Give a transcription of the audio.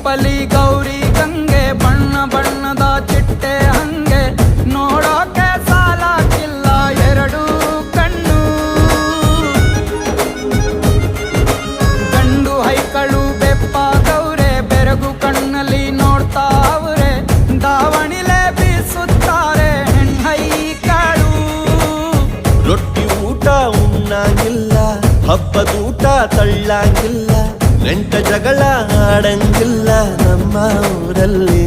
ರೂಪಲಿ ಗೌರಿ ಗಂಗೆ, ಬಣ್ಣ ಬಣ್ಣದ ಚಿಟ್ಟೆ ಹಂಗೆ, ನೋಡೋಕೆ ಸಾಲಾಗಿಲ್ಲ ಎರಡು ಕಣ್ಣು. ಗಂಡು ಹೈಕಳು ಬೆಪ್ಪಾಗವ್ರೆ, ಬೆರಗು ಕಣ್ಣಲ್ಲಿ ನೋಡ್ತಾ ಅವ್ರೆ, ದಾವಣಿಲೆ ಬೀಸುತ್ತಾರೆ ಹೆಣ್ಣೈಕಳು. ರೊಟ್ಟಿ ಊಟ ಉಣ್ಣಂಗಿಲ್ಲ, ಹಬ್ಬದೂಟ ತಳ್ಳಂಗಿಲ್ಲ, ನೆಂಟ ಜಗಳ ಆಡಂಗಿಲ್ಲ ನಮ್ಮ ಊರಲ್ಲಿ.